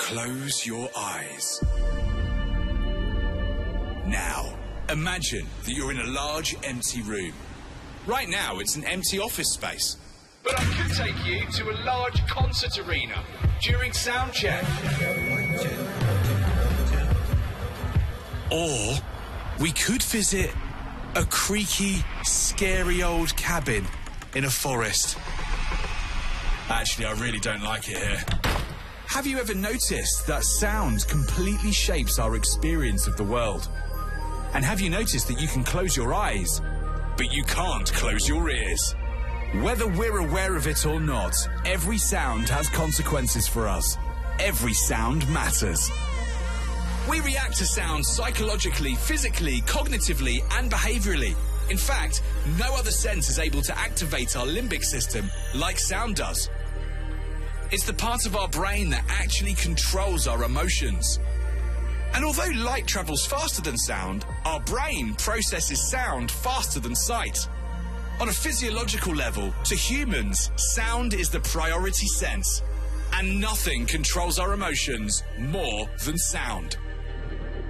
Close your eyes. Now, imagine that you're in a large empty room. Right now, it's an empty office space. But I could take you to a large concert arena during sound check. Or we could visit a creaky, scary old cabin in a forest. Actually, I really don't like it here. Have you ever noticed that sound completely shapes our experience of the world? And have you noticed that you can close your eyes, but you can't close your ears? Whether we're aware of it or not, every sound has consequences for us. Every sound matters. We react to sound psychologically, physically, cognitively, and behaviorally. In fact, no other sense is able to activate our limbic system like sound does. It's the part of our brain that actually controls our emotions. And although light travels faster than sound, our brain processes sound faster than sight. On a physiological level, to humans, sound is the priority sense. And nothing controls our emotions more than sound.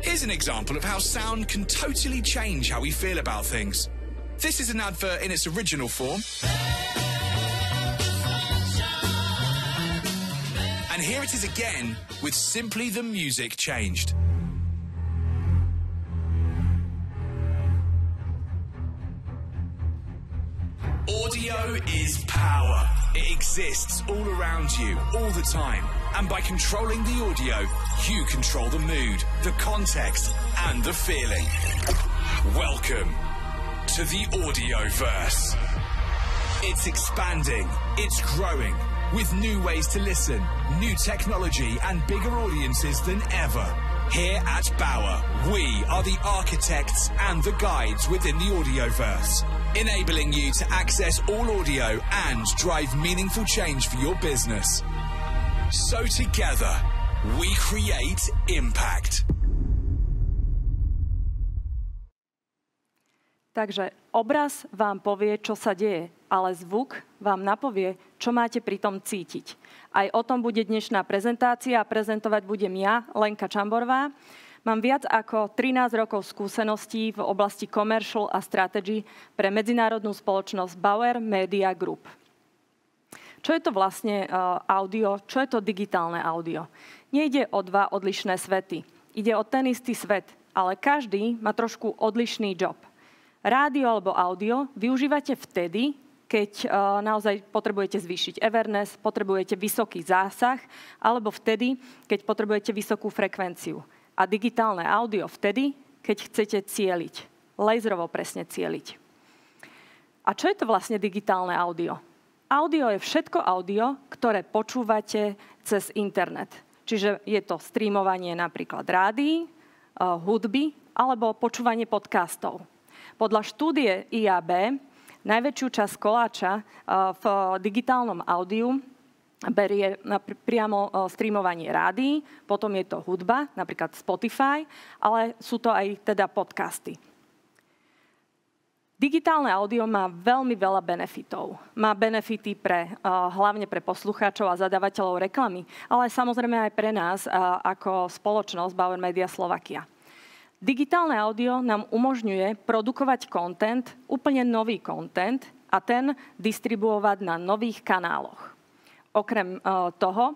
Here's an example of how sound can totally change how we feel about things. This is an advert in its original form. And here it is again, with simply the music changed. Audio is power. It exists all around you, all the time. And by controlling the audio, you control the mood, the context, and the feeling. Welcome to the Audioverse. It's expanding, it's growing, with new ways to listen, new technology, and bigger audiences than ever. Here at Bauer, we are the architects and the guides within the Audioverse, enabling you to access all audio and drive meaningful change for your business. So together, we create impact. Takže obraz vám povie, čo sa deje, ale zvuk vám napovie, čo máte pri tom cítiť. Aj o tom bude dnešná prezentácia a prezentovať budem ja, Lenka Čamborová. Mám viac ako 13 rokov skúseností v oblasti commercial a strategy pre medzinárodnú spoločnosť Bauer Media Group. Čo je to vlastne audio? Čo je to digitálne audio? Nejde o dva odlišné svety. Ide o ten istý svet, ale každý má trošku odlišný job. Rádio alebo audio využívate vtedy, keď naozaj potrebujete zvýšiť awareness, potrebujete vysoký zásah, alebo vtedy, keď potrebujete vysokú frekvenciu. A digitálne audio vtedy, keď chcete cieliť. Laserovo presne cieliť. A čo je to vlastne digitálne audio? Audio je všetko audio, ktoré počúvate cez internet. Čiže je to streamovanie napríklad rádií, hudby alebo počúvanie podcastov. Podľa štúdie IAB najväčšiu časť koláča v digitálnom audiu berie priamo streamovanie rádií, potom je to hudba, napríklad Spotify, ale sú to aj teda podcasty. Digitálne audio má veľmi veľa benefitov. Má benefity hlavne pre poslucháčov a zadávateľov reklamy, ale samozrejme aj pre nás ako spoločnosť Bauer Media Slovakia. Digitálne audio nám umožňuje produkovať content, úplne nový content a ten distribuovať na nových kanáloch. Okrem toho,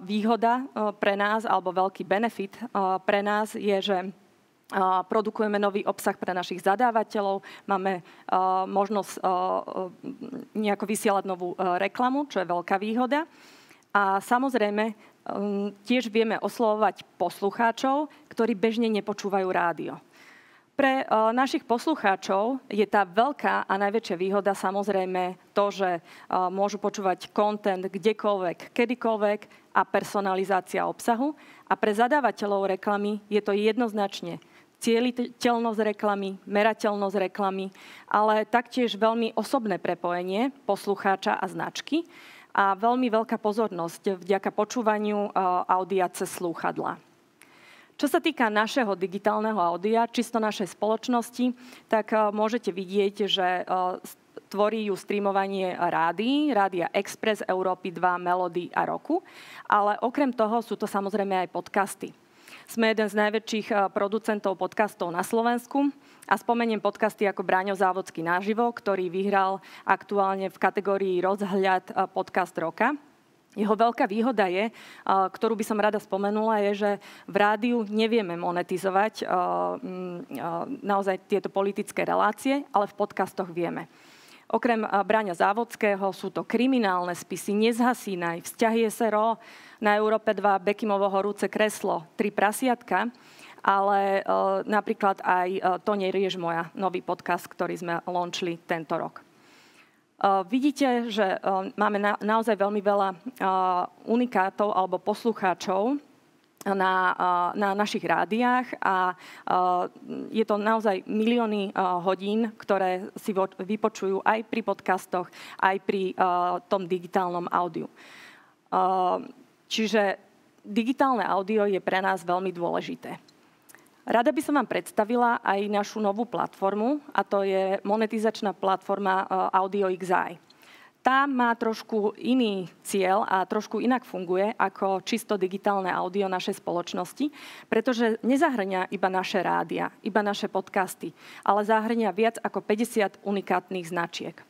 výhoda pre nás, alebo veľký benefit pre nás je, že produkujeme nový obsah pre našich zadávateľov, máme možnosť nejako vysielať novú reklamu, čo je veľká výhoda. A samozrejme, tiež vieme oslovovať poslucháčov, ktorí bežne nepočúvajú rádio. Pre našich poslucháčov je tá veľká a najväčšia výhoda samozrejme to, že môžu počúvať content kdekoľvek, kedykoľvek a personalizácia obsahu. A pre zadávateľov reklamy je to jednoznačne cieliteľnosť reklamy, merateľnosť reklamy, ale taktiež veľmi osobné prepojenie poslucháča a značky a veľmi veľká pozornosť vďaka počúvaniu audia cez slúchadlá. Čo sa týka našeho digitálneho audia, čisto našej spoločnosti, tak môžete vidieť, že tvorí ju streamovanie Rádia Express, Európy 2, Melody a Roku. Ale okrem toho sú to samozrejme aj podcasty. Sme jeden z najväčších producentov podcastov na Slovensku a spomeniem podcasty ako Braňo Závodský naživo, ktorý vyhral aktuálne v kategórii Rozhľad podcast roka. Jeho veľká výhoda je, ktorú by som rada spomenula, je, že v rádiu nevieme monetizovať naozaj tieto politické relácie, ale v podcastoch vieme. Okrem Braňa Závodského sú to kriminálne spisy Nezhasínaj, Vzťahy SRO, na Európe 2 Bekimovo horúce kreslo, 3 prasiatka, ale napríklad aj To nerieš moja, nový podcast, ktorý sme launchli tento rok. Vidíte, že máme naozaj veľmi veľa unikátov alebo poslucháčov na našich rádiách a je to naozaj milióny hodín, ktoré si vypočujú aj pri podcastoch, aj pri tom digitálnom audiu. Čiže digitálne audio je pre nás veľmi dôležité. Rada by som vám predstavila aj našu novú platformu, a to je monetizačná platforma AudioXI. Tá má trošku iný cieľ a trošku inak funguje ako čisto digitálne audio našej spoločnosti, pretože nezahŕňa iba naše rádia, iba naše podcasty, ale zahŕňa viac ako 50 unikátnych značiek.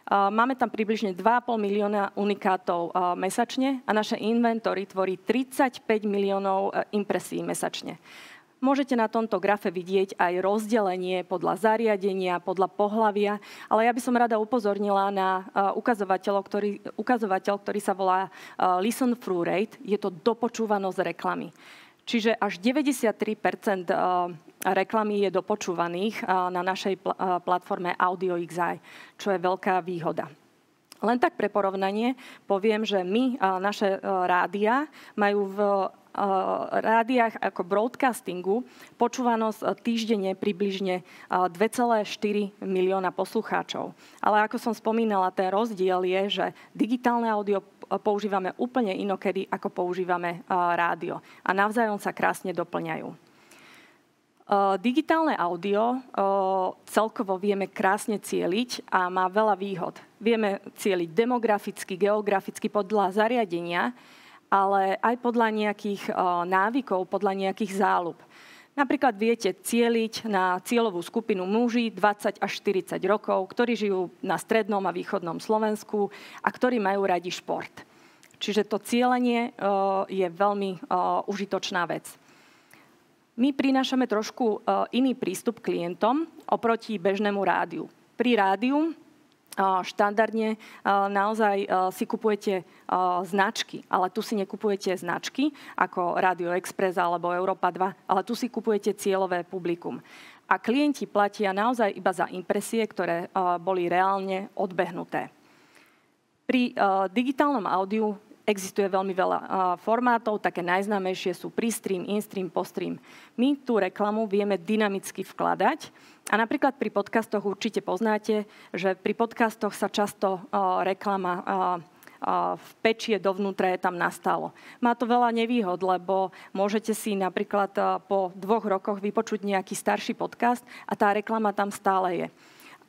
Máme tam približne 2,5 milióna unikátov mesačne a naše inventory tvorí 35 miliónov impresí mesačne. Môžete na tomto grafe vidieť aj rozdelenie podľa zariadenia, podľa pohlavia, ale ja by som rada upozornila na ukazovateľ, ktorý sa volá Listen Through Rate. Je to dopočúvanosť reklamy. Čiže až 93% reklamy je dopočúvaných na našej platforme AudioXI, čo je veľká výhoda. Len tak pre porovnanie poviem, že naše rádia majú v rádiách ako broadcastingu počúvanosť týždenne približne 2,4 milióna poslucháčov. Ale ako som spomínala, ten rozdiel je, že digitálne audio používame úplne inokedy, ako používame rádio. A navzájom sa krásne doplňajú. Digitálne audio celkovo vieme krásne cieliť a má veľa výhod. Vieme cieliť demograficky, geograficky podľa zariadenia, ale aj podľa nejakých návykov, podľa nejakých záľub. Napríklad viete cieliť na cieľovú skupinu muží 20 až 40 rokov, ktorí žijú na strednom a východnom Slovensku a ktorí majú radi šport. Čiže to cielenie je veľmi užitočná vec. My prinášame trošku iný prístup klientom oproti bežnému rádiu. Pri rádiu štandardne naozaj si kupujete značky, ale tu si nekupujete značky ako Radio Express alebo Európa 2, ale tu si kupujete cieľové publikum. A klienti platia naozaj iba za impresie, ktoré boli reálne odbehnuté. Pri digitálnom audiu existuje veľmi veľa formátov, také najznámejšie sú pre-stream, in-stream, post-stream. My tú reklamu vieme dynamicky vkladať a napríklad pri podcastoch určite poznáte, že pri podcastoch sa často reklama vpečie dovnútra, je tam nastalo. Má to veľa nevýhod, lebo môžete si napríklad po 2 rokoch vypočuť nejaký starší podcast a tá reklama tam stále je.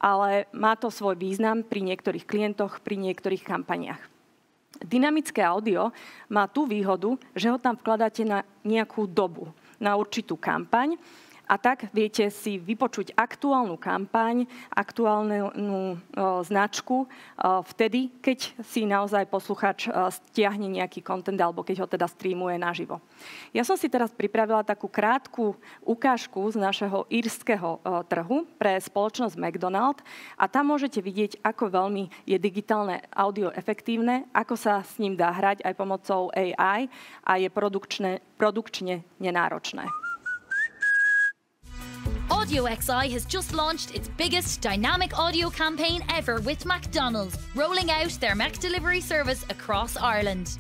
Ale má to svoj význam pri niektorých klientoch, pri niektorých kampaniách. Dynamické audio má tú výhodu, že ho tam vkladáte na nejakú dobu, na určitú kampaň a tak viete si vypočuť aktuálnu kampaň, aktuálnu značku vtedy, keď si naozaj poslucháč stiahne nejaký content alebo keď ho teda streamuje naživo. Ja som si teraz pripravila takú krátku ukážku z našeho írskeho trhu pre spoločnosť McDonald a tam môžete vidieť, ako veľmi je digitálne audio efektívne, ako sa s ním dá hrať aj pomocou AI a je produkčne nenáročné. AudioXI has just launched its biggest dynamic audio campaign ever with McDonald's, rolling out their McDelivery service across Ireland.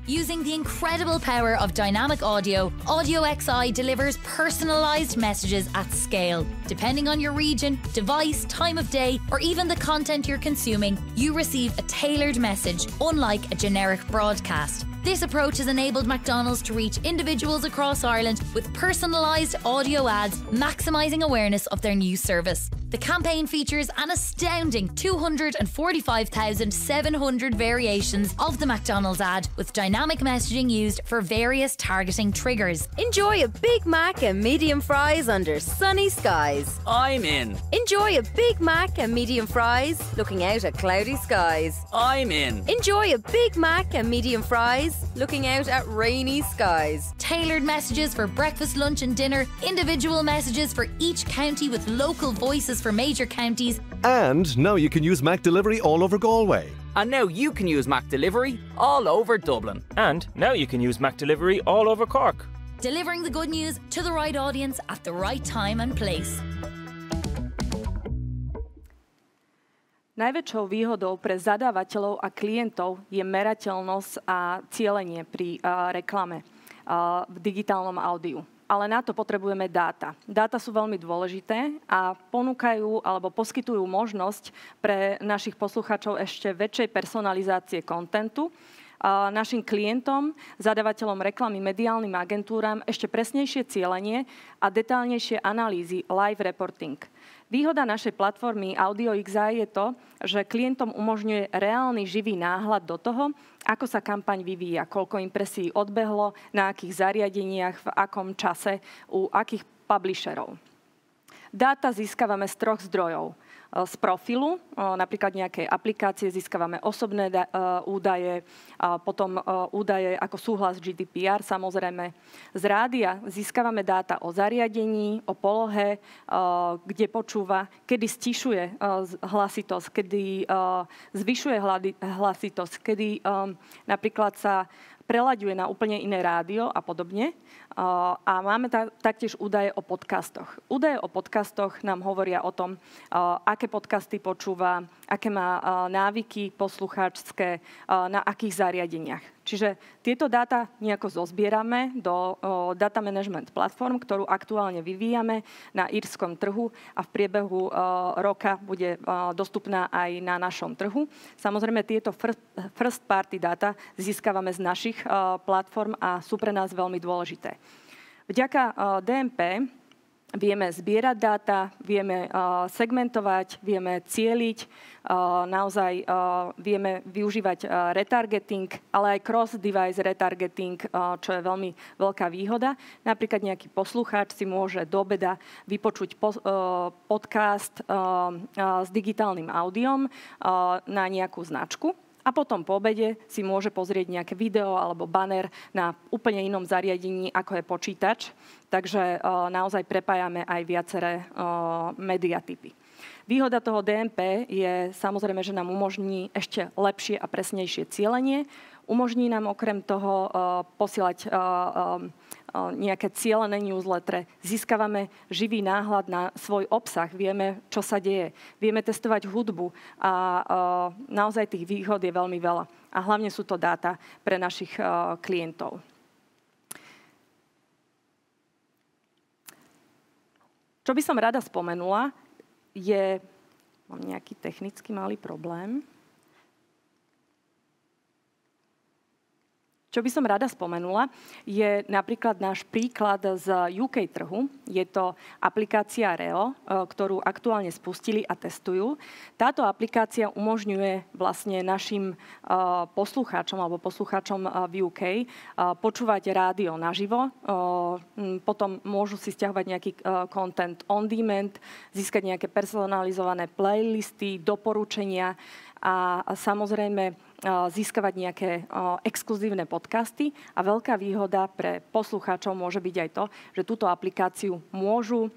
Using the incredible power of dynamic audio, AudioXI delivers personalised messages at scale. Depending on your region, device, time of day, or even the content you're consuming, you receive a tailored message, unlike a generic broadcast. This approach has enabled McDonald's to reach individuals across Ireland with personalised audio ads, maximising awareness of their new service. The campaign features an astounding 245,700 variations of the McDonald's ad, with dynamic messaging used for various targeting triggers. Enjoy a Big Mac and medium fries under sunny skies. I'm in. Enjoy a Big Mac and medium fries looking out at cloudy skies. I'm in. Enjoy a Big Mac and medium fries looking out at rainy skies. Tailored messages for breakfast, lunch and dinner, individual messages for each county with local voices for major counties. And now you can use Mac Delivery all over Galway. And now you can use Mac Delivery all over Dublin. And now you can use Mac Delivery all over Cork. Delivering the good news to the right audience at the right time and place. Najväčšou výhodou pre zadávateľov a klientov je merateľnosť a cielenie pri reklame v digitálnom audiu. Ale na to potrebujeme dáta. Dáta sú veľmi dôležité a ponúkajú alebo poskytujú možnosť pre našich poslucháčov ešte väčšej personalizácie kontentu, našim klientom, zadávateľom reklamy, mediálnym agentúram ešte presnejšie cielenie a detailnejšie analýzy, live reporting. Výhoda našej platformy AudioXI je to, že klientom umožňuje reálny živý náhľad do toho, ako sa kampaň vyvíja, koľko impresií odbehlo, na akých zariadeniach, v akom čase, u akých publisherov. Dáta získavame z 3 zdrojov. Z profilu, napríklad nejakej aplikácie, získavame osobné údaje, potom údaje ako súhlas GDPR, samozrejme. Z rádia získavame dáta o zariadení, o polohe, kde počúva, kedy stišuje hlasitosť, kedy zvyšuje hlasitosť, kedy napríklad sa prelaďuje na úplne iné rádio a podobne. A máme taktiež údaje o podcastoch. Údaje o podcastoch nám hovoria o tom, aké podcasty počúva, aké má návyky poslucháčské, na akých zariadeniach. Čiže tieto dáta nejako zozbierame do data management platform, ktorú aktuálne vyvíjame na írskom trhu a v priebehu roka bude dostupná aj na našom trhu. Samozrejme, tieto first party data získavame z našich platform a sú pre nás veľmi dôležité. Vďaka DMP vieme zbierať dáta, vieme segmentovať, vieme cieliť, naozaj vieme využívať retargeting, ale aj cross-device retargeting, čo je veľmi veľká výhoda. Napríklad nejaký poslucháč si môže do obeda vypočuť podcast s digitálnym audiom na nejakú značku. A potom po obede si môže pozrieť nejaké video alebo banner na úplne inom zariadení, ako je počítač. Takže naozaj prepájame aj viaceré mediatypy. Výhoda toho DMP je samozrejme, že nám umožní ešte lepšie a presnejšie cielenie. Umožní nám okrem toho posielať nejaké cielené newslettere. Získavame živý náhľad na svoj obsah. Vieme, čo sa deje. Vieme testovať hudbu a naozaj tých výhod je veľmi veľa. A hlavne sú to dáta pre našich klientov. Čo by som rada spomenula, je... Mám nejaký technický malý problém. Čo by som rada spomenula, je napríklad náš príklad z UK trhu. Je to aplikácia Reo, ktorú aktuálne spustili a testujú. Táto aplikácia umožňuje vlastne našim poslucháčom alebo poslucháčom v UK počúvať rádio naživo. Potom môžu si stiahovať nejaký content on demand, získať nejaké personalizované playlisty, doporučenia a samozrejme získavať nejaké exkluzívne podcasty. A veľká výhoda pre poslucháčov môže byť aj to, že túto aplikáciu môžu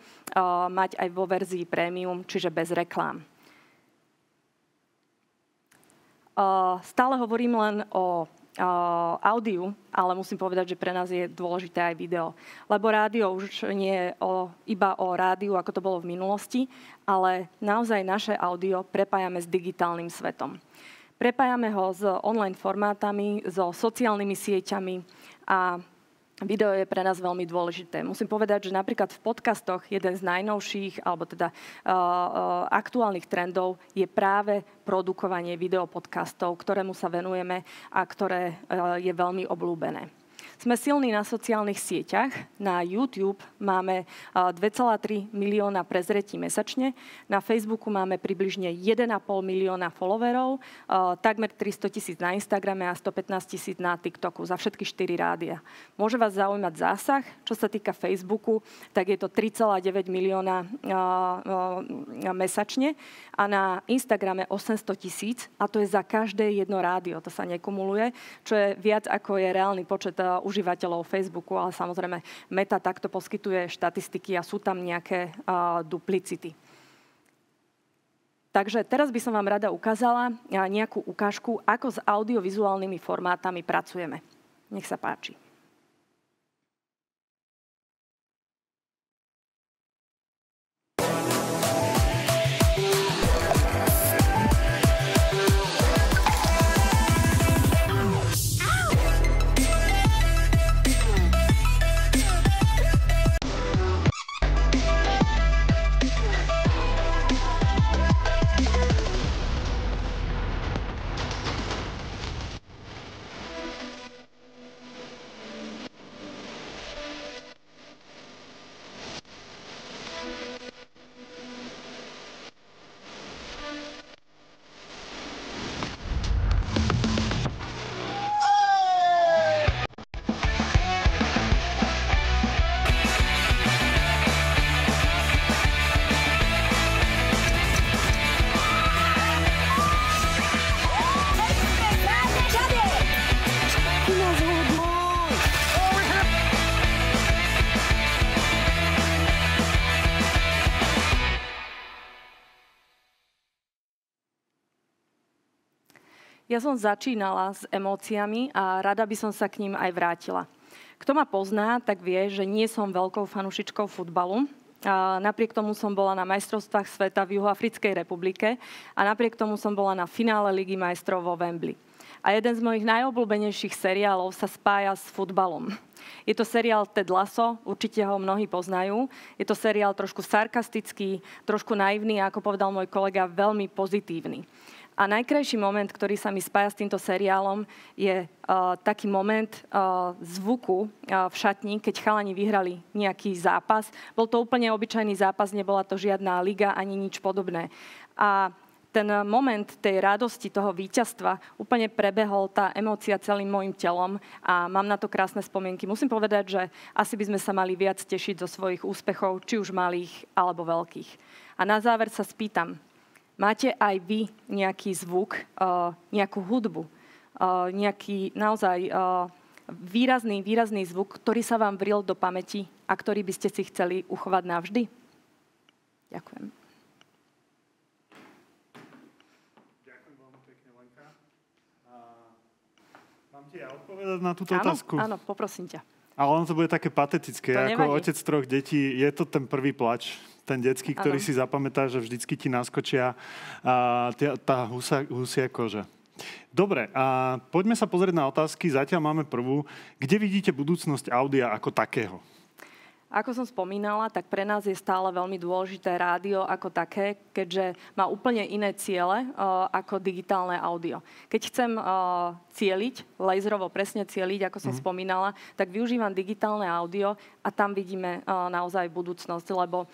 mať aj vo verzii premium, čiže bez reklám. Stále hovorím len o audiu, ale musím povedať, že pre nás je dôležité aj video. Lebo rádio už nie je iba o rádiu, ako to bolo v minulosti, ale naozaj naše audio prepájame s digitálnym svetom. Prepájame ho s online formátami, so sociálnymi sieťami a video je pre nás veľmi dôležité. Musím povedať, že napríklad v podcastoch jeden z najnovších, alebo teda aktuálnych trendov je práve produkovanie videopodcastov, ktorému sa venujeme a ktoré je veľmi obľúbené. Sme silní na sociálnych sieťach. Na YouTube máme 2,3 milióna prezretí mesačne. Na Facebooku máme približne 1,5 milióna followerov, takmer 300 000 na Instagrame a 115 000 na TikToku za všetky 4 rádia. Môže vás zaujímať zásah. Čo sa týka Facebooku, tak je to 3,9 milióna mesačne a na Instagrame 800 000 a to je za každé jedno rádio. To sa nekumuluje, čo je viac ako je reálny počet užívateľov Facebooku, ale samozrejme Meta takto poskytuje štatistiky a sú tam nejaké duplicity. Takže teraz by som vám rada ukázala nejakú ukážku, ako s audiovizuálnymi formátami pracujeme. Nech sa páči. Ja som začínala s emóciami a rada by som sa k ním aj vrátila. Kto ma pozná, tak vie, že nie som veľkou fanúšičkou futbalu. A napriek tomu som bola na majstrovstvách sveta v Juhoafrickej republike a napriek tomu som bola na finále Ligy majstrov vo Wembley. A jeden z mojich najobľúbenejších seriálov sa spája s futbalom. Je to seriál Ted Lasso, určite ho mnohí poznajú. Je to seriál trošku sarkastický, trošku naivný a ako povedal môj kolega, veľmi pozitívny. A najkrajší moment, ktorý sa mi spája s týmto seriálom, je taký moment zvuku v šatni, keď chalani vyhrali nejaký zápas. Bol to úplne obyčajný zápas, nebola to žiadna liga ani nič podobné. A ten moment tej radosti, toho víťazstva, úplne prebehol tá emócia celým môjim telom a mám na to krásne spomienky. Musím povedať, že asi by sme sa mali viac tešiť zo svojich úspechov, či už malých alebo veľkých. A na záver sa spýtam, máte aj vy nejaký zvuk, nejakú hudbu, nejaký naozaj výrazný zvuk, ktorý sa vám vril do pamäti a ktorý by ste si chceli uchovať navždy? Ďakujem. Ďakujem veľmi pekne, Lenka. Mám ti ja odpovedať na túto otázku? Áno, poprosím ťa. Ale ono to bude také patetické. Ako otec 3 detí, je to ten prvý plač. Ten detský, ktorý si zapamätá, že vždycky ti naskočia tá husia koža. Dobre, a poďme sa pozrieť na otázky. Zatiaľ máme prvú. Kde vidíte budúcnosť audia ako takého? Ako som spomínala, tak pre nás je stále veľmi dôležité rádio ako také, keďže má úplne iné ciele ako digitálne audio. Keď chcem cieliť, laserovo presne cieliť, ako som spomínala, tak využívam digitálne audio a tam vidíme naozaj budúcnosť, lebo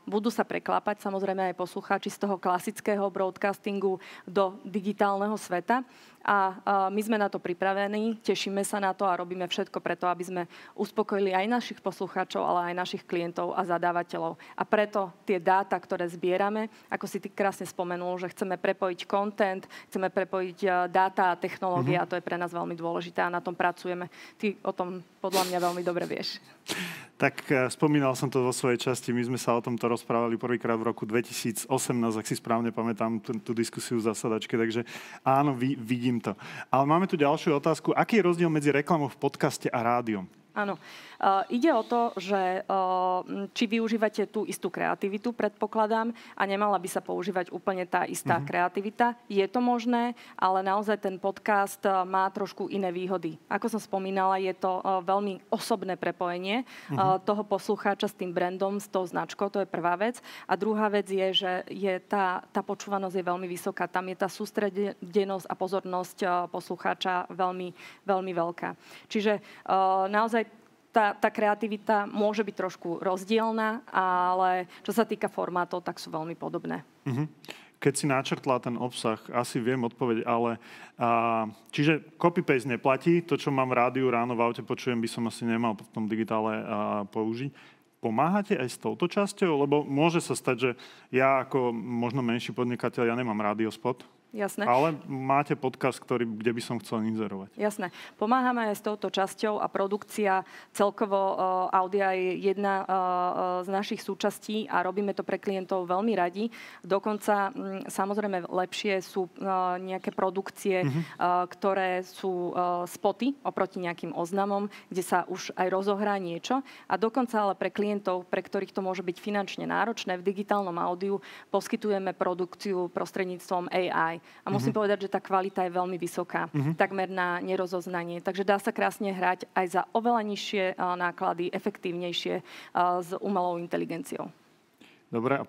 budú sa preklápať samozrejme aj poslucháči z toho klasického broadcastingu do digitálneho sveta. A my sme na to pripravení, tešíme sa na to a robíme všetko preto, aby sme uspokojili aj našich poslucháčov, ale aj našich klientov a zadávateľov. A preto tie dáta, ktoré zbierame, ako si ty krásne spomenul, že chceme prepojiť content, chceme prepojiť dáta a technológie a to je pre nás veľmi dôležité a na tom pracujeme. Ty o tom podľa mňa veľmi dobre vieš. Tak spomínal som to vo svojej časti. My sme sa o tomto rozprávali prvýkrát v roku 2018, ak si správne pamätám tú diskusiu v zasadačke, takže áno, vidím to. Ale máme tu ďalšiu otázku. Aký je rozdiel medzi reklamou v podcaste a rádiom? Áno. Ide o to, že či využívate tú istú kreativitu, predpokladám, a nemala by sa používať úplne tá istá kreativita. Je to možné, ale naozaj ten podcast má trošku iné výhody. Ako som spomínala, je to veľmi osobné prepojenie toho poslucháča s tým brandom, s tou značkou, to je prvá vec. A druhá vec je, že tá počúvanosť je veľmi vysoká. Tam je tá sústredenosť a pozornosť poslucháča veľmi, veľmi veľká. Čiže naozaj tá kreativita môže byť trošku rozdielna, ale čo sa týka formátov, tak sú veľmi podobné. Keď si načrtla ten obsah, asi viem odpovedť, ale čiže copy-paste neplatí. To, čo mám v rádiu ráno v aute počujem, by som asi nemal v tom digitále použiť. Pomáhate aj s touto časťou? Lebo môže sa stať, že ja ako možno menší podnikateľ, ja nemám rádiospot. Jasné. Ale máte podcast, kde by som chcel inzerovať. Jasné. Pomáhame aj s touto časťou a produkcia celkovo audia je jedna z našich súčastí a robíme to pre klientov veľmi radi. Dokonca samozrejme lepšie sú nejaké produkcie, ktoré sú spoty oproti nejakým oznamom, kde sa už aj rozohrá niečo. A dokonca ale pre klientov, pre ktorých to môže byť finančne náročné, v digitálnom audiu poskytujeme produkciu prostredníctvom AI. A musím povedať, že tá kvalita je veľmi vysoká, takmer na nerozoznanie. Takže dá sa krásne hrať aj za oveľa nižšie náklady, efektívnejšie s umelou inteligenciou. Dobre, a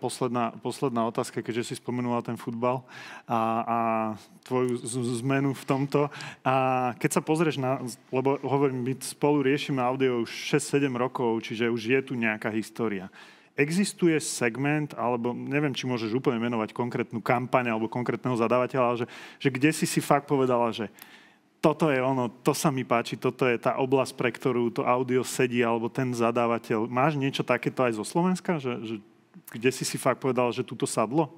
posledná otázka, keďže si spomenula ten futbal a tvoju zmenu v tomto. A keď sa pozrieš lebo hovorím, my spolu riešime audio už 6-7 rokov, čiže už je tu nejaká história. Existuje segment, alebo neviem, či môžeš úplne menovať konkrétnu kampaň alebo konkrétneho zadávateľa, ale že kde si fakt povedala, že toto je ono, to sa mi páči, toto je tá oblasť, pre ktorú to audio sedí, alebo ten zadávateľ. Máš niečo takéto aj zo Slovenska? Že kde si fakt povedala, že túto sadlo?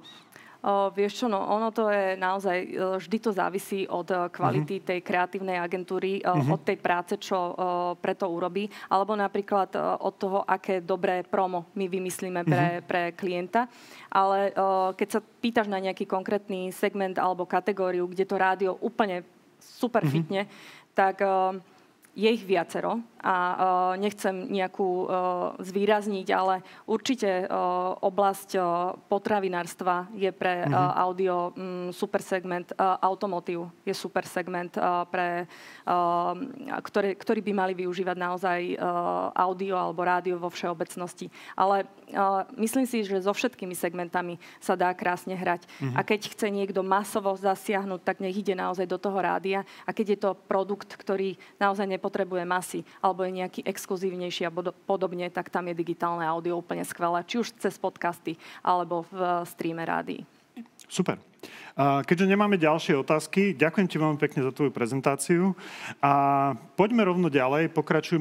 Vieš čo, no ono to je naozaj, vždy to závisí od kvality tej kreatívnej agentúry, od tej práce, čo preto urobí, alebo napríklad od toho, aké dobré promo my vymyslíme pre klienta. Ale keď sa pýtaš na nejaký konkrétny segment alebo kategóriu, kde to rádio úplne super fitne, tak je ich viacero a nechcem nejakú zvýrazniť, ale určite oblasť potravinárstva je pre audio super segment, automotív je super segment, ktorý by mali využívať naozaj audio alebo rádio vo všeobecnosti. Ale myslím si, že so všetkými segmentami sa dá krásne hrať. A keď chce niekto masovo zasiahnuť, tak nech ide naozaj do toho rádia. A keď je to produkt, ktorý naozaj nepotrebuje masy, alebo je nejaký exkluzívnejší a podobne, tak tam je digitálne audio úplne skvelé. Či už cez podcasty, alebo v streame rádií. Super. Keďže nemáme ďalšie otázky, ďakujem ti veľmi pekne za tvoju prezentáciu. A poďme rovno ďalej, pokračujeme.